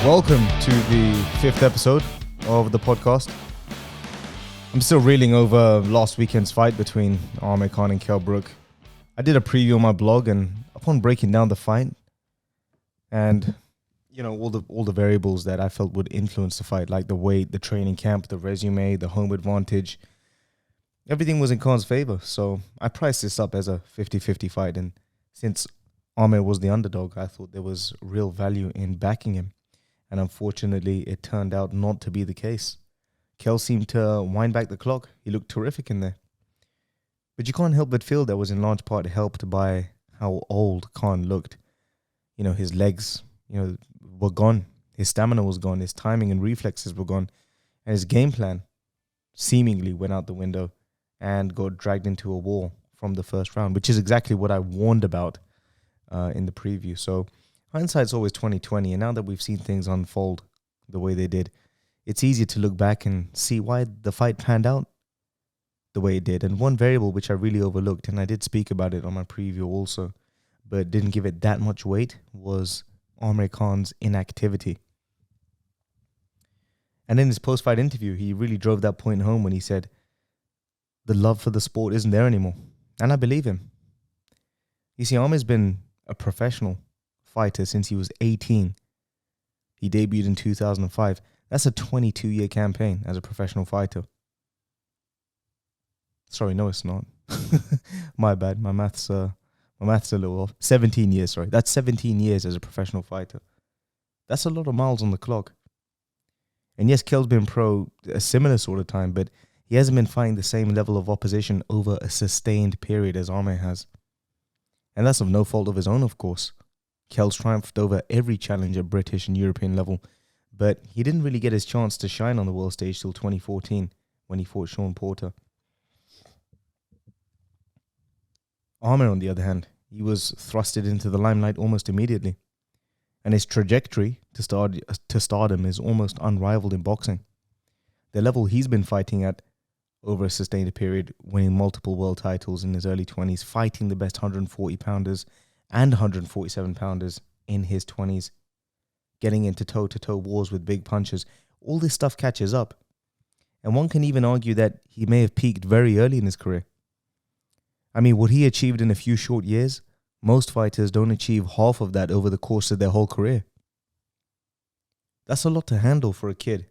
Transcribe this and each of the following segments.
Welcome to the 5th episode of the podcast. I'm still reeling over last weekend's fight between Amir Khan and Kell Brook. I did a preview on my blog, and upon breaking down the fight and all the variables that I felt would influence the fight, like the weight, the training camp, the resume, the home advantage, everything was in Khan's favor. So I priced this up as a 50-50 fight, and since Amir was the underdog, I thought there was real value in backing him. And unfortunately, it turned out not to be the case. Kell seemed to wind back the clock. He looked terrific in there. But you can't help but feel that was in large part helped by how old Khan looked. His legs, were gone. His stamina was gone. His timing and reflexes were gone. And his game plan seemingly went out the window and got dragged into a wall from the first round, which is exactly what I warned about in the preview. So hindsight's always 20/20, and now that we've seen things unfold the way they did, it's easier to look back and see why the fight panned out the way it did. And one variable which I really overlooked, and I did speak about it on my preview also, but didn't give it that much weight, was Amir Khan's inactivity. And in his post-fight interview, he really drove that point home when he said, the love for the sport isn't there anymore. And I believe him. You see, Amir's been a professional fighter since he was 18. He debuted in 2005. That's a 22-year campaign as a professional fighter. Sorry, no, it's not. My bad. My math's a little off. 17 years, sorry. That's 17 years as a professional fighter. That's a lot of miles on the clock. And yes, Kell's been pro a similar sort of time, but he hasn't been fighting the same level of opposition over a sustained period as Amir has. And that's of no fault of his own, of course. Kell's triumphed over every challenger, British and European level, but he didn't really get his chance to shine on the world stage till 2014 when he fought Sean Porter. Amir, on the other hand, he was thrusted into the limelight almost immediately, and his trajectory to stardom is almost unrivaled in boxing. The level he's been fighting at over a sustained period, winning multiple world titles in his early 20s, fighting the best 140-pounders and 147-pounders in his 20s, getting into toe-to-toe wars with big punchers. All this stuff catches up. And one can even argue that he may have peaked very early in his career. I mean, what he achieved in a few short years, most fighters don't achieve half of that over the course of their whole career. That's a lot to handle for a kid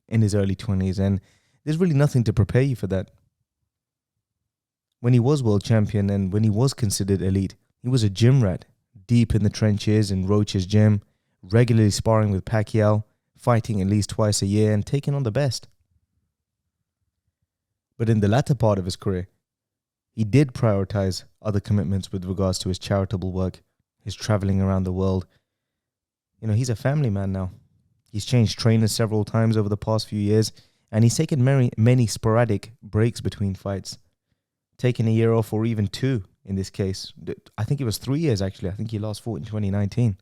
in his early 20s, and there's really nothing to prepare you for that. When he was world champion and when he was considered elite, he was a gym rat, deep in the trenches in Roach's gym, regularly sparring with Pacquiao, fighting at least twice a year and taking on the best. But in the latter part of his career, he did prioritize other commitments with regards to his charitable work, his traveling around the world. He's a family man now. He's changed trainers several times over the past few years, and he's taken many sporadic breaks between fights, taking a year off or even two in this case. I think it was 3 years, actually. I think he last fought in 2019.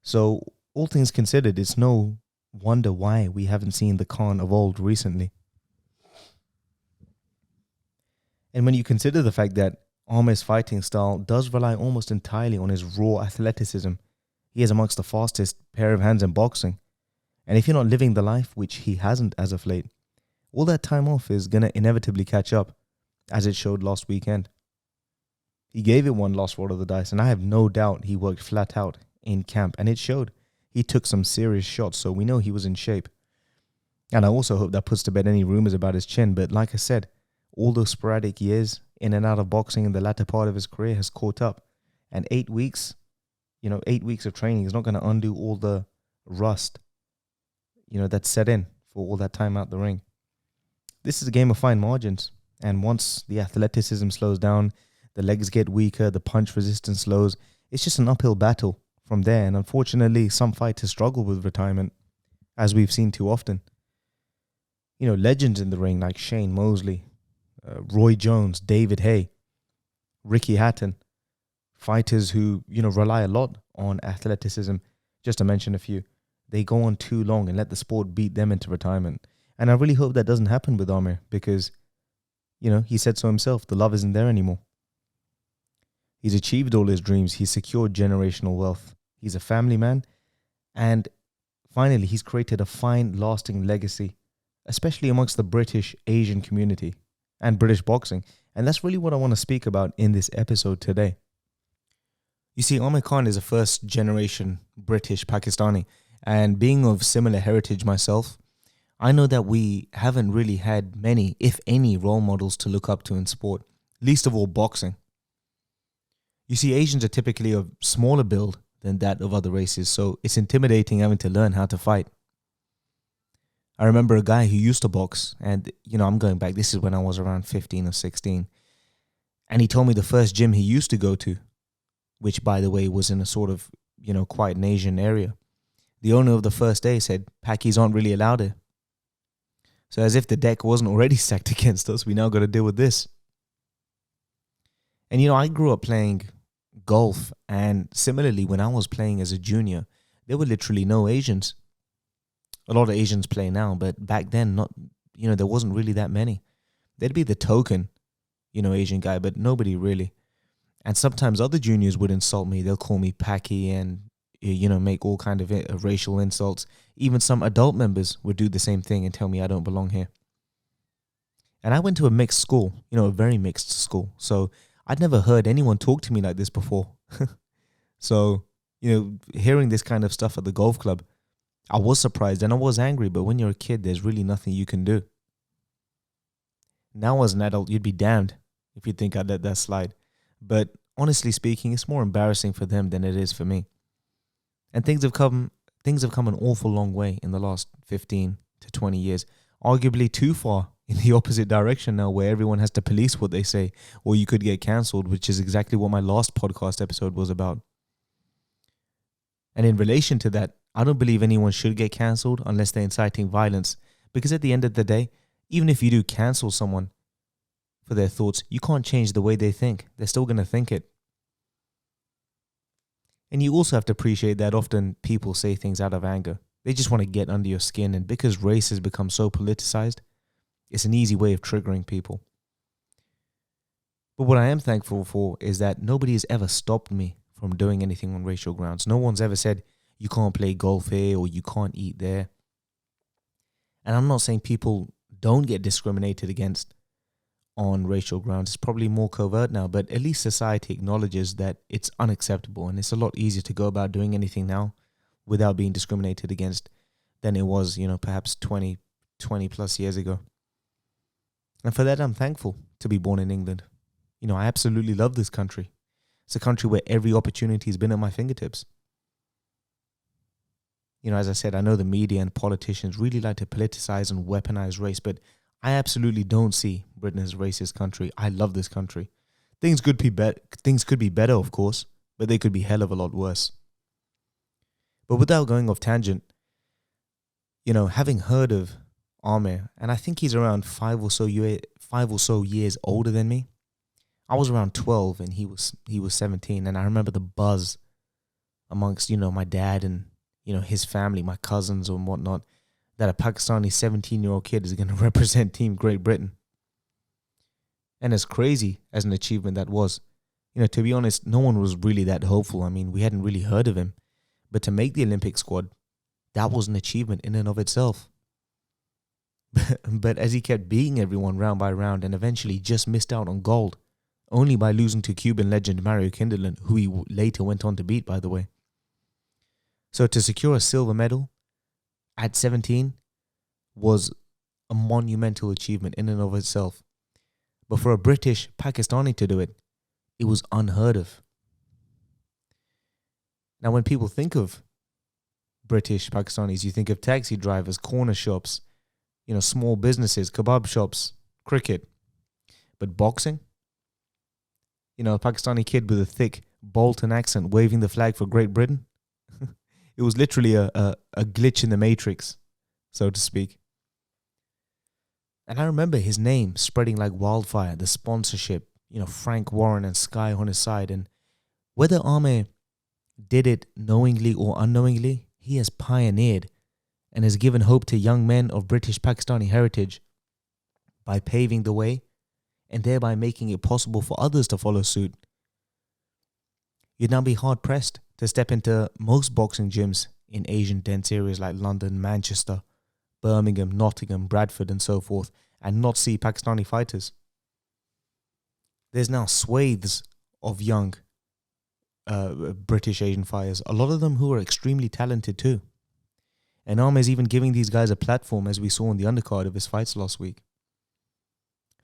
So all things considered, it's no wonder why we haven't seen the Khan of old recently. And when you consider the fact that Amir's fighting style does rely almost entirely on his raw athleticism, he is amongst the fastest pair of hands in boxing. And if you're not living the life, which he hasn't as of late, all that time off is going to inevitably catch up, as it showed last weekend. He gave it one last roll of the dice, and I have no doubt he worked flat out in camp, and it showed. He took some serious shots, so we know he was in shape. And I also hope that puts to bed any rumors about his chin, but like I said, all those sporadic years in and out of boxing in the latter part of his career has caught up. And 8 weeks, 8 weeks of training is not going to undo all the rust, that's set in for all that time out the ring. This is a game of fine margins. And once the athleticism slows down, the legs get weaker, the punch resistance slows, it's just an uphill battle from there. And unfortunately, some fighters struggle with retirement, as we've seen too often. Legends in the ring like Shane Mosley, Roy Jones, David Hay, Ricky Hatton, fighters who, rely a lot on athleticism, just to mention a few. They go on too long and let the sport beat them into retirement. And I really hope that doesn't happen with Amir, because he said so himself, the love isn't there anymore. He's achieved all his dreams. He's secured generational wealth. He's a family man. And Finally, he's created a fine, lasting legacy, especially amongst the British Asian community and British boxing. And that's really what I want to speak about in this episode today. You see, Amir Khan is a first generation British Pakistani, and being of similar heritage myself, I know that we haven't really had many, if any, role models to look up to in sport, least of all boxing. You see, Asians are typically of smaller build than that of other races, so it's intimidating having to learn how to fight. I remember a guy who used to box, and I'm going back, this is when I was around 15 or 16, and he told me the first gym he used to go to, which by the way was in a sort of, quite an Asian area. The owner of the first day said, Pakis aren't really allowed here. So as if the deck wasn't already stacked against us, we now got to deal with this. And I grew up playing golf, and similarly, when I was playing as a junior, there were literally no Asians. A lot of Asians play now, but back then, there wasn't really that many. There'd be the token, Asian guy, but nobody really. And sometimes other juniors would insult me. They'll call me Paki and, make all kind of racial insults. Even some adult members would do the same thing and tell me I don't belong here. And I went to a mixed school, a very mixed school. So I'd never heard anyone talk to me like this before. So, hearing this kind of stuff at the golf club, I was surprised and I was angry. But when you're a kid, there's really nothing you can do. Now as an adult, you'd be damned if you think I'd let that slide. But honestly speaking, it's more embarrassing for them than it is for me. And things have come an awful long way in the last 15 to 20 years. Arguably too far in the opposite direction now, where everyone has to police what they say, or you could get cancelled, which is exactly what my last podcast episode was about. And in relation to that, I don't believe anyone should get cancelled unless they're inciting violence. Because at the end of the day, even if you do cancel someone for their thoughts, you can't change the way they think. They're still going to think it. And you also have to appreciate that often people say things out of anger. They just want to get under your skin, and because race has become so politicized, it's an easy way of triggering people. But what I am thankful for is that nobody has ever stopped me from doing anything on racial grounds. No one's ever said, you can't play golf here or you can't eat there. And I'm not saying people don't get discriminated against on racial grounds. It's probably more covert now, but at least society acknowledges that it's unacceptable, and it's a lot easier to go about doing anything now without being discriminated against than it was, perhaps 20 plus years ago. And for that, I'm thankful to be born in England. I absolutely love this country. It's a country where every opportunity has been at my fingertips. As I said, I know the media and politicians really like to politicize and weaponize race, but I absolutely don't see Britain as a racist country. I love this country. Things could be better, of course, but they could be hell of a lot worse. But without going off tangent, having heard of Amir, and I think he's around 5 or so years older than me. I was around 12 and he was 17, and I remember the buzz amongst my dad and his family, my cousins and whatnot, that a Pakistani 17-year-old kid is going to represent Team Great Britain. And as crazy as an achievement that was, to be honest, no one was really that hopeful. I mean, we hadn't really heard of him. But to make the Olympic squad, that was an achievement in and of itself. But as he kept beating everyone round by round and eventually just missed out on gold, only by losing to Cuban legend Mario Kinderlin, who he later went on to beat, by the way. So to secure a silver medal at 17 was a monumental achievement in and of itself. But for a British Pakistani to do it, it was unheard of. Now, when people think of British Pakistanis, you think of taxi drivers, corner shops, small businesses, kebab shops, cricket. But boxing? A Pakistani kid with a thick Bolton accent waving the flag for Great Britain? It was literally a glitch in the matrix, so to speak. And I remember his name spreading like wildfire, the sponsorship, Frank Warren and Sky on his side. And whether Amir did it knowingly or unknowingly, he has pioneered and has given hope to young men of British Pakistani heritage by paving the way and thereby making it possible for others to follow suit. You'd now be hard-pressed to step into most boxing gyms in Asian dense areas like London, Manchester, Birmingham, Nottingham, Bradford, and so forth, and not see Pakistani fighters. There's now swathes of young British Asian fighters, a lot of them who are extremely talented too. And Amir is even giving these guys a platform, as we saw in the undercard of his fights last week.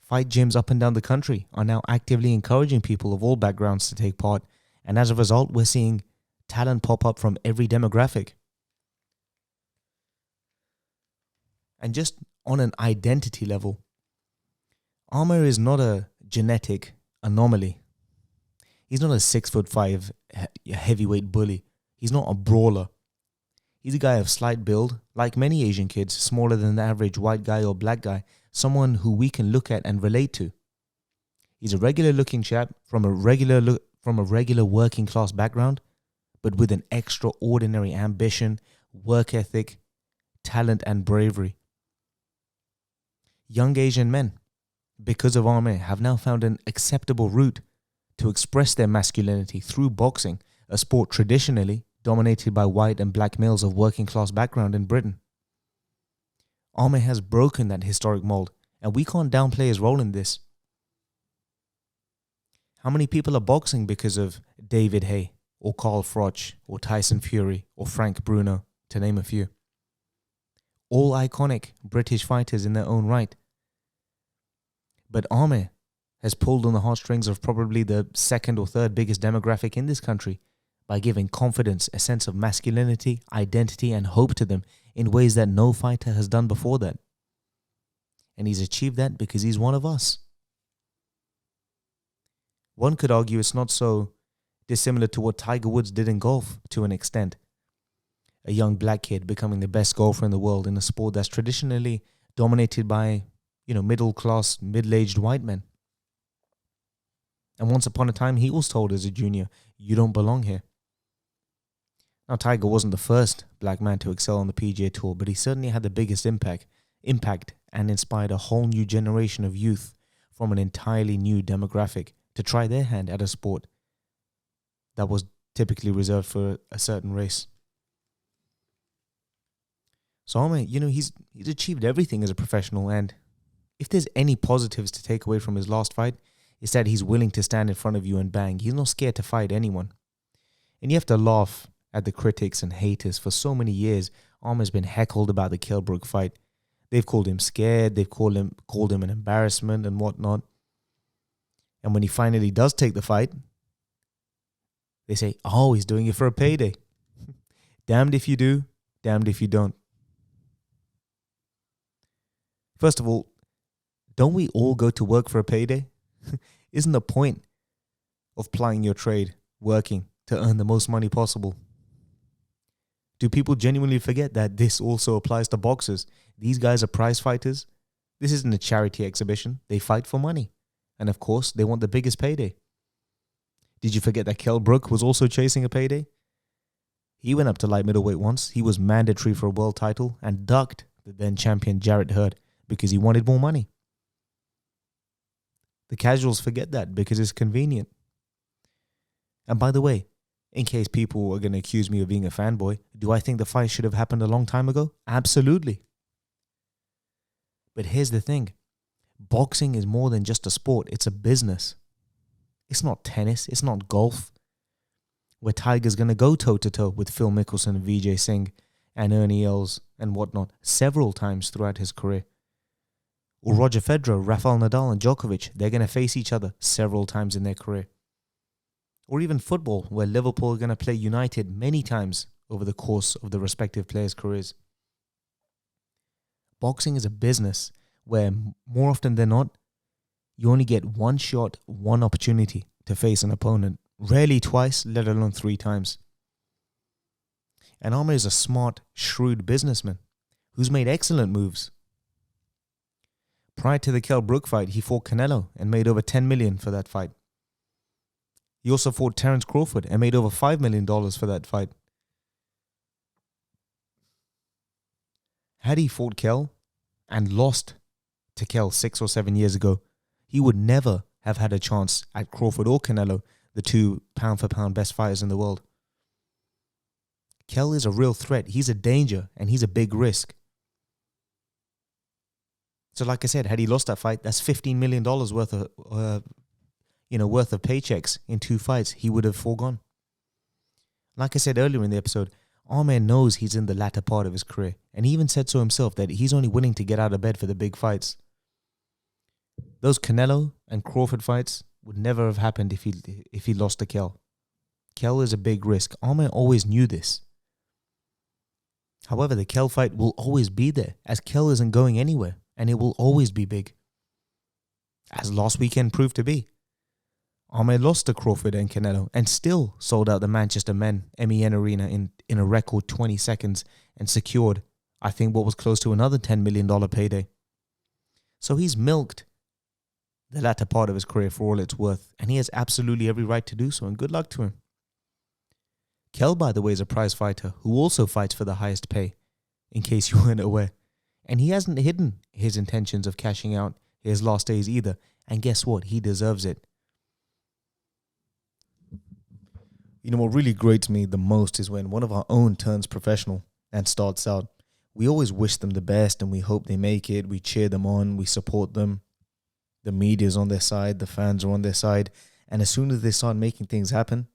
Fight gyms up and down the country are now actively encouraging people of all backgrounds to take part, and as a result, we're seeing talent pop up from every demographic. And just on an identity level, Amir is not a genetic anomaly. He's not a 6'5" heavyweight bully. He's not a brawler. He's a guy of slight build, like many Asian kids, smaller than the average white guy or black guy, someone who we can look at and relate to. He's a regular looking chap from a regular working class background, but with an extraordinary ambition, work ethic, talent and bravery. Young Asian men, because of Amir, have now found an acceptable route to express their masculinity through boxing, a sport traditionally dominated by white and black males of working class background in Britain. Amir has broken that historic mold, and we can't downplay his role in this. How many people are boxing because of David Haye, or Carl Froch, or Tyson Fury, or Frank Bruno, to name a few? All iconic British fighters in their own right. But Amir has pulled on the heartstrings of probably the second or third biggest demographic in this country by giving confidence, a sense of masculinity, identity, and hope to them in ways that no fighter has done before that. And he's achieved that because he's one of us. One could argue it's not so dissimilar to what Tiger Woods did in golf to an extent. A young black kid becoming the best golfer in the world in a sport that's traditionally dominated by, middle-class, middle-aged white men. And once upon a time, he was told as a junior, you don't belong here. Now, Tiger wasn't the first black man to excel on the PGA Tour, but he certainly had the biggest impact and inspired a whole new generation of youth from an entirely new demographic to try their hand at a sport that was typically reserved for a certain race. So, Amir, he's achieved everything as a professional, and if there's any positives to take away from his last fight, it's that he's willing to stand in front of you and bang. He's not scared to fight anyone. And you have to laugh at the critics and haters. For so many years, Amir's been heckled about the Kell Brook fight. They've called him scared, they've called him an embarrassment and whatnot. And when he finally does take the fight, they say, oh, he's doing it for a payday. Damned if you do, damned if you don't. First of all, don't we all go to work for a payday? Isn't the point of plying your trade, working to earn the most money possible? Do people genuinely forget that this also applies to boxers? These guys are prize fighters. This isn't a charity exhibition. They fight for money. And of course, they want the biggest payday. Did you forget that Kell Brook was also chasing a payday? He went up to light middleweight once. He was mandatory for a world title and ducked the then champion Jarrett Hurd because he wanted more money. The casuals forget that because it's convenient. And by the way, in case people are going to accuse me of being a fanboy, do I think the fight should have happened a long time ago? Absolutely. But here's the thing. Boxing is more than just a sport. It's a business. It's not tennis. It's not golf, where Tiger's going to go toe-to-toe with Phil Mickelson and Vijay Singh and Ernie Els and whatnot several times throughout his career. Or Roger Federer, Rafael Nadal and Djokovic, they're going to face each other several times in their career. Or even football, where Liverpool are going to play United many times over the course of the respective players' careers. Boxing is a business where, more often than not, you only get one shot, one opportunity to face an opponent. Rarely twice, let alone 3 times. And Amir is a smart, shrewd businessman who's made excellent moves. Prior to the Kell Brook fight, he fought Canelo and made over $10 million for that fight. He also fought Terence Crawford and made over $5 million for that fight. Had he fought Kell and lost to Kell 6 or 7 years ago, he would never have had a chance at Crawford or Canelo, the 2 pound-for-pound best fighters in the world. Kell is a real threat. He's a danger and he's a big risk. So like I said, had he lost that fight, that's $15 million worth of worth of paychecks in 2 fights he would have foregone. Like I said earlier in the episode, Amir knows he's in the latter part of his career, and he even said so himself that he's only willing to get out of bed for the big fights. Those Canelo and Crawford fights would never have happened if he lost to Kell. Kell is a big risk. Amir always knew this. However, the Kell fight will always be there, as Kell isn't going anywhere, and it will always be big, as last weekend proved to be. Amir lost to Crawford and Canelo and still sold out the Manchester MEN Arena in a record 20 seconds and secured, I think, what was close to another $10 million payday. So he's milked the latter part of his career for all it's worth, and he has absolutely every right to do so, and good luck to him. Kell, by the way, is a prize fighter who also fights for the highest pay, in case you weren't aware. And he hasn't hidden his intentions of cashing out his last days either, and guess what? He deserves it. You know, what really grates me the most is when one of our own turns professional and starts out. We always wish them the best and we hope they make it. We cheer them on. We support them. The media's on their side. The fans are on their side. And as soon as they start making things happen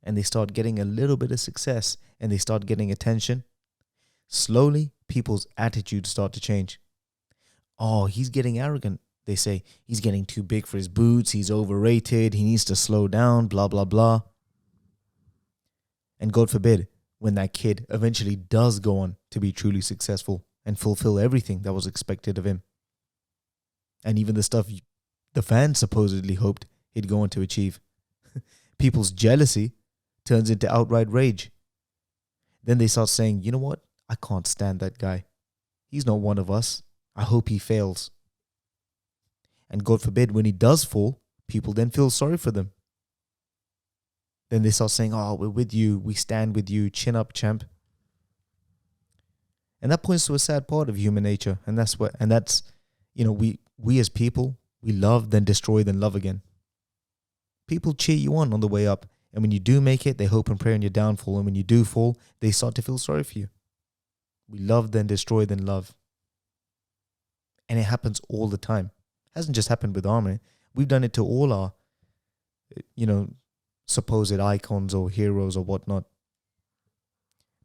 and they start getting a little bit of success and they start getting attention, slowly people's attitudes start to change. Oh, he's getting arrogant. They say he's getting too big for his boots. He's overrated. He needs to slow down, blah, blah, blah. And God forbid, when that kid eventually does go on to be truly successful and fulfill everything that was expected of him. And even the stuff the fans supposedly hoped he'd go on to achieve. People's jealousy turns into outright rage. Then they start saying, you know what? I can't stand that guy. He's not one of us. I hope he fails. And God forbid, when he does fall, people then feel sorry for them. Then they start saying, oh, we're with you. We stand with you. Chin up, champ. And that points to a sad part of human nature. And that's, we as people, we love, then destroy, then love again. People cheer you on the way up. And when you do make it, they hope and pray on your downfall. And when you do fall, they start to feel sorry for you. We love, then destroy, then love. And it happens all the time. It hasn't just happened with Amir. We've done it to all our, supposed icons or heroes or whatnot.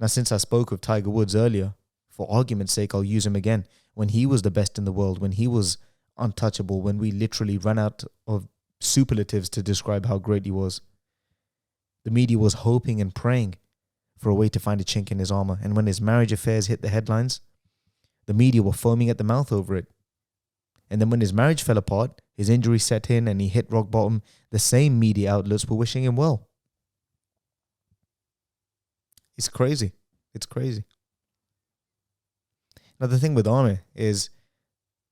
Now, since I spoke of Tiger Woods earlier, for argument's sake, I'll use him again. When he was the best in the world, when he was untouchable, when we literally ran out of superlatives to describe how great he was, the media was hoping and praying for a way to find a chink in his armor. And when his marriage affairs hit the headlines, the media were foaming at the mouth over it. And then when his marriage fell apart, his injury set in and he hit rock bottom, the same media outlets were wishing him well. It's crazy. It's crazy. Now, the thing with Amir is,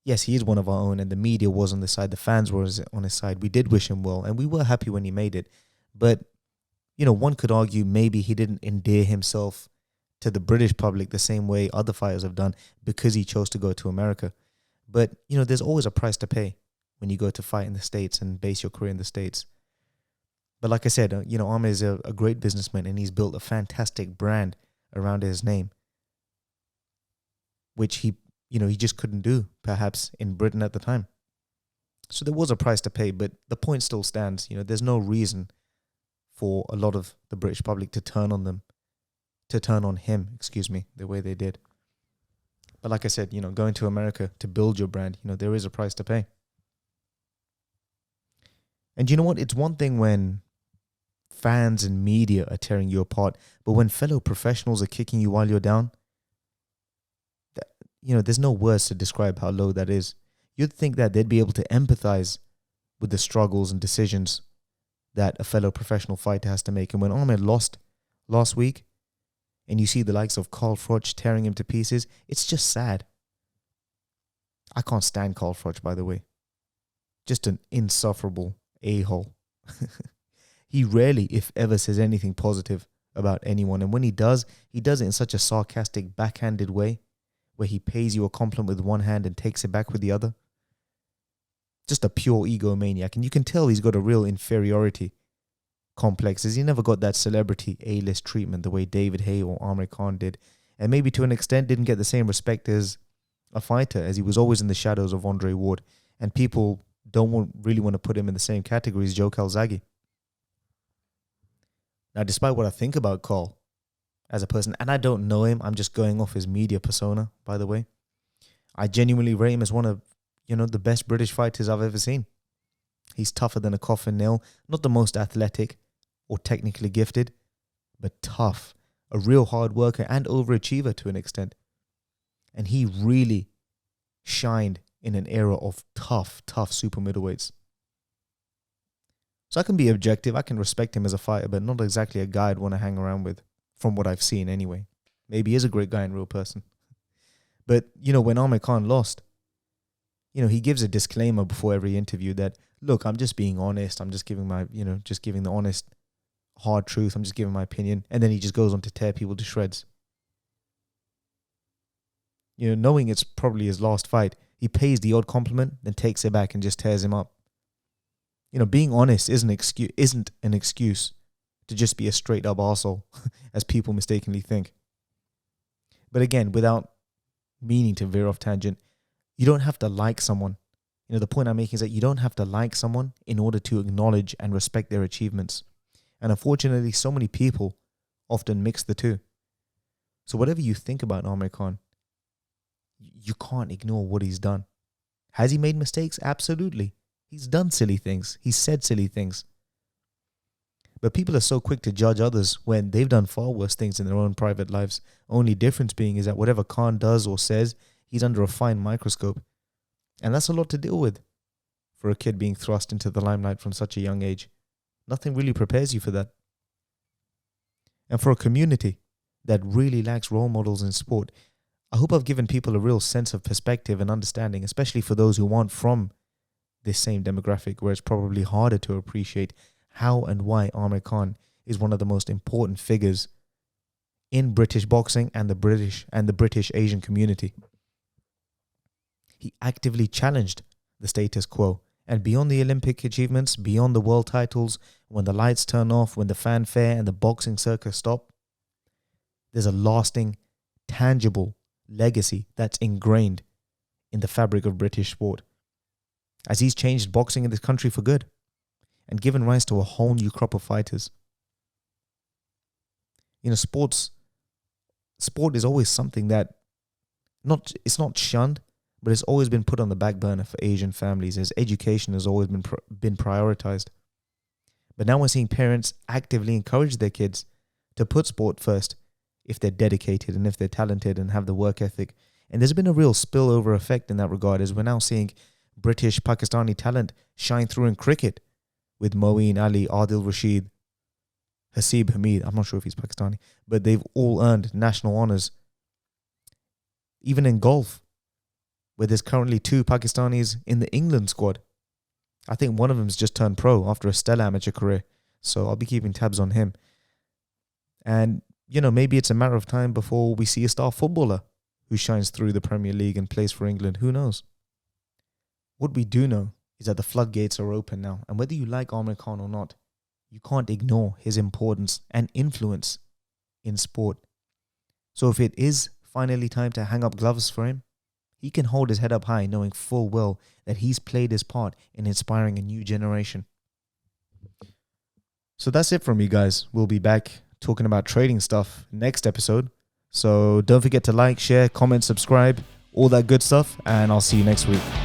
yes, he is one of our own, and the media was on the side, the fans were on his side. We did wish him well, and we were happy when he made it. But, one could argue maybe he didn't endear himself to the British public the same way other fighters have done because he chose to go to America. But, there's always a price to pay when you go to fight in the States and base your career in the States. But like I said, Amir is a great businessman, and he's built a fantastic brand around his name, which he just couldn't do, perhaps, in Britain at the time. So there was a price to pay, but the point still stands. There's no reason for a lot of the British public to turn on him, the way they did. But like I said, going to America to build your brand, there is a price to pay. And you know what? It's one thing when fans and media are tearing you apart, but when fellow professionals are kicking you while you're down, there's no words to describe how low that is. You'd think that they'd be able to empathize with the struggles and decisions that a fellow professional fighter has to make. And when Amir lost last week, and you see the likes of Carl Froch tearing him to pieces, it's just sad. I can't stand Carl Froch, by the way. Just an insufferable a-hole. He rarely, if ever, says anything positive about anyone. And when he does it in such a sarcastic, backhanded way, where he pays you a compliment with one hand and takes it back with the other. Just a pure egomaniac. And you can tell he's got a real inferiority complexes. He never got that celebrity A-list treatment the way David Haye or Amir Khan did. And maybe to an extent didn't get the same respect as a fighter, as he was always in the shadows of Andre Ward. And people don't really want to put him in the same category as Joe Calzaghe. Now, despite what I think about Carl as a person, and I don't know him, I'm just going off his media persona, by the way. I genuinely rate him as one of, the best British fighters I've ever seen. He's tougher than a coffin nail, not the most athletic or technically gifted, but tough, a real hard worker and overachiever to an extent. And he really shined in an era of tough super middleweights. So I can be objective, I can respect him as a fighter, but not exactly a guy I'd want to hang around with, from what I've seen anyway. Maybe he is a great guy in real person. But, when Amir Khan lost, he gives a disclaimer before every interview that, look, I'm just being honest. I'm just giving my, just giving the honest, hard truth. I'm just giving my opinion. And then he just goes on to tear people to shreds. Knowing it's probably his last fight, he pays the odd compliment, then takes it back and just tears him up. Being honest isn't an excuse to just be a straight up arsehole, as people mistakenly think. But again, without meaning to veer off tangent, you don't have to like someone. The point I'm making is that you don't have to like someone in order to acknowledge and respect their achievements. And unfortunately, so many people often mix the two. So whatever you think about Amir Khan, you can't ignore what he's done. Has he made mistakes? Absolutely. He's done silly things. He's said silly things. But people are so quick to judge others when they've done far worse things in their own private lives. Only difference being is that whatever Khan does or says, he's under a fine microscope. And that's a lot to deal with for a kid being thrust into the limelight from such a young age. Nothing really prepares you for that. And for a community that really lacks role models in sport, I hope I've given people a real sense of perspective and understanding, especially for those who aren't from this same demographic, where it's probably harder to appreciate how and why Amir Khan is one of the most important figures in British boxing and the British Asian community. He actively challenged the status quo, and beyond the Olympic achievements, beyond the world titles, when the lights turn off, when the fanfare and the boxing circus stop, there's a lasting, tangible legacy that's ingrained in the fabric of British sport, as he's changed boxing in this country for good and given rise to a whole new crop of fighters. Sport is always something that it's not shunned, but it's always been put on the back burner for Asian families, as education has always been prioritized. But now we're seeing parents actively encourage their kids to put sport first if they're dedicated and if they're talented and have the work ethic. And there's been a real spillover effect in that regard, as we're now seeing British Pakistani talent shine through in cricket with Moeen Ali, Adil Rashid, Hasib Hamid. I'm not sure if he's Pakistani, but they've all earned national honours. Even in golf, where there's currently 2 Pakistanis in the England squad. I think one of them's just turned pro after a stellar amateur career, so I'll be keeping tabs on him. And, maybe it's a matter of time before we see a star footballer who shines through the Premier League and plays for England. Who knows? What we do know is that the floodgates are open now, and whether you like Amir Khan or not, you can't ignore his importance and influence in sport. So if it is finally time to hang up gloves for him, he can hold his head up high, knowing full well that he's played his part in inspiring a new generation. So that's it from me, guys. We'll be back talking about trading stuff next episode. So don't forget to like, share, comment, subscribe, all that good stuff, and I'll see you next week.